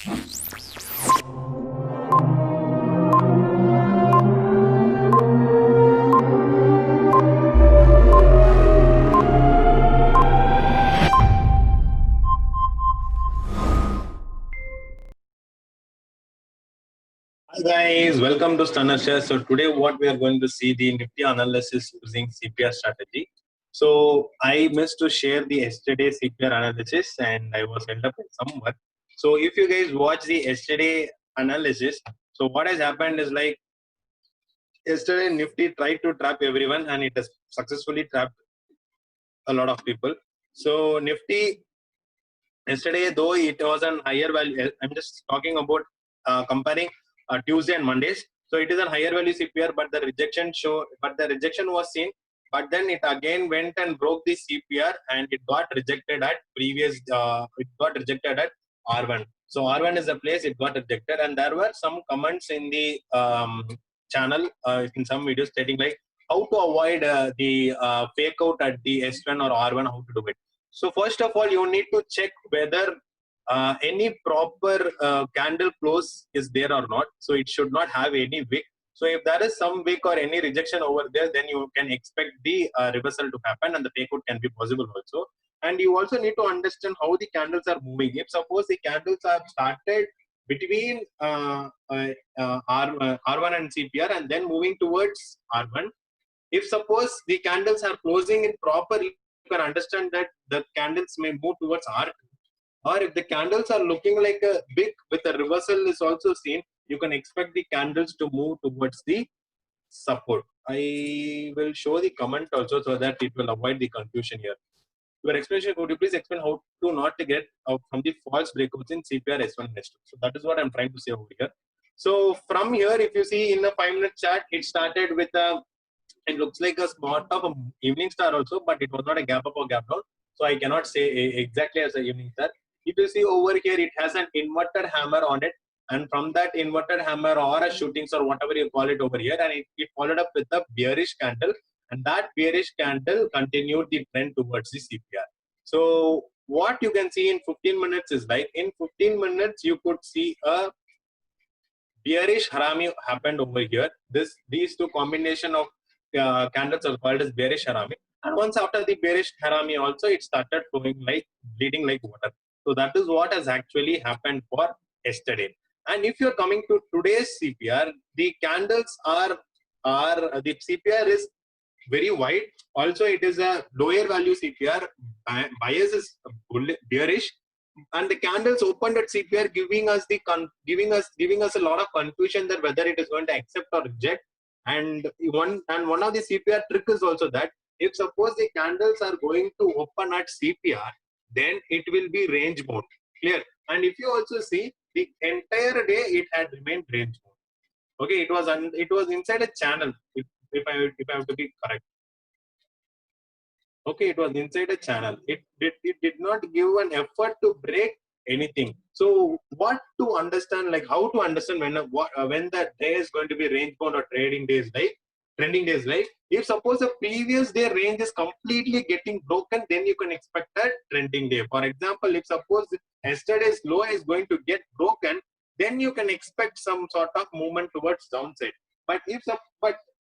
Hi guys, welcome to Stunner Share. So today what we are going to see the Nifty analysis using CPR strategy. So I missed to share the yesterday CPR analysis and I was held up with some work. So if you guys watch the yesterday analysis, so what has happened is like yesterday Nifty tried to trap everyone and it has successfully trapped a lot of people. So Nifty yesterday, though it was an higher value, I'm just talking about comparing Tuesday and Mondays. So it is a higher value CPR, but the rejection was seen. But then it again went and broke the CPR, and it got rejected at R1. So R1 is the place it got rejected, and there were some comments in the channel in some videos stating like how to avoid the fake out at the S1 or R1, how to do it. So first of all, you need to check whether any proper candle close is there or not. So it should not have any wick. So if there is some wick or any rejection over there, then you can expect the reversal to happen and the takeout can be possible also. And you also need to understand how the candles are moving. If suppose the candles are started between R1 and CPR and then moving towards R1, if suppose the candles are closing in proper, you can understand that the candles may move towards R2. Or if the candles are looking like a big with a reversal is also seen, you can expect the candles to move towards the support. I will show the comment also so that it will avoid the confusion here. Your explanation, could you please explain how to not to get out from the false breakouts in CPR S1 and S2? So that is what I'm trying to say over here. So from here, if you see in the 5-minute chart, it started with a, it looks like a spot of an evening star also, but it was not a gap up or gap down. So I cannot say exactly as an evening star. If you see over here, it has an inverted hammer on it. And from that inverted hammer or a shooting star, whatever you call it over here, and it followed up with a bearish candle. And that bearish candle continued the trend towards the CPR. So what you can see in 15 minutes is like in 15 minutes, you could see a bearish harami happened over here. These two combination of candles are called as bearish harami. And once after the bearish harami also, it started flowing like bleeding like water. So that is what has actually happened for yesterday. And if you're coming to today's CPR, the candles are the CPR is very wide. Also, it is a lower value CPR. Bias is bearish, and the candles opened at CPR, giving us a lot of confusion that whether it is going to accept or reject. And one of the CPR trick is also that if suppose the candles are going to open at CPR, then it will be range bound. Clear? And if you also see the entire day, it had remained range bound. Okay, it was inside a channel. If I have to be correct. Okay, it was inside a channel. It did not give an effort to break anything. So what to understand, like how to understand when the day is going to be range bound or trending days, like if suppose the previous day range is completely getting broken, then you can expect a trending day. For example, if suppose yesterday's low is going to get broken, then you can expect some sort of movement towards downside. But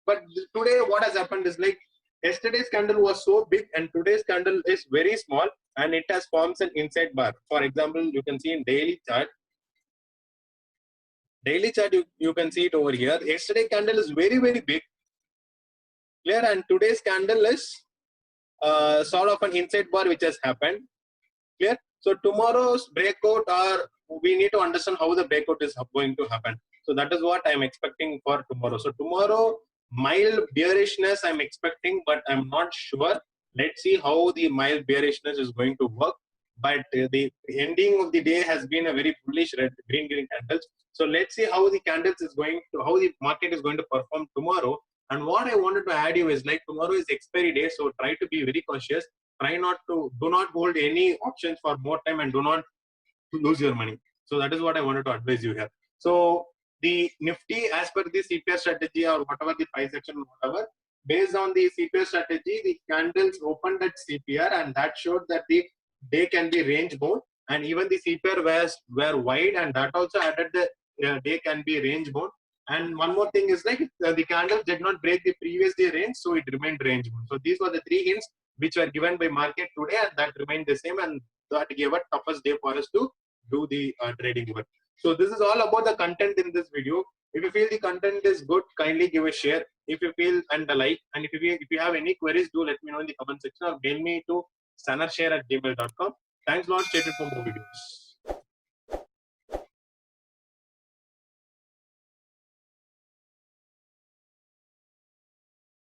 but today what has happened is like yesterday's candle was so big and today's candle is very small and it has forms an inside bar. For example, you can see in daily chart. You can see it over here. Yesterday candle is very, very big. Clear? And today's candle is sort of an inside bar which has happened. Clear? So tomorrow's breakout, we need to understand how the breakout is going to happen. So that is what I'm expecting for tomorrow. So tomorrow, mild bearishness I'm expecting, but I'm not sure. Let's see how the mild bearishness is going to work. But the ending of the day has been a very bullish green candles. So let's see how the how the market is going to perform tomorrow. And what I wanted to add you is like tomorrow is expiry day, so try to be very cautious. Do not hold any options for more time and do not lose your money. So that is what I wanted to advise you here. So the Nifty, as per the CPR strategy or whatever the price action, whatever, based on the CPR strategy, the candles opened at CPR and that showed that the day can be range bound. and even the CPR were wide, and that also added the day can be range bound. And one more thing is like the candles did not break the previous day range, so it remained range bound. So these were the three hints which were given by market today, and that remained the same, and that gave a toughest day for us to do the trading work. So this is all about the content in this video. If you feel the content is good, kindly give a share. If you feel and a like, and if you have any queries, do let me know in the comment section or mail me to sanarshare@gmail.com. Thanks a lot. Stay tuned for more videos.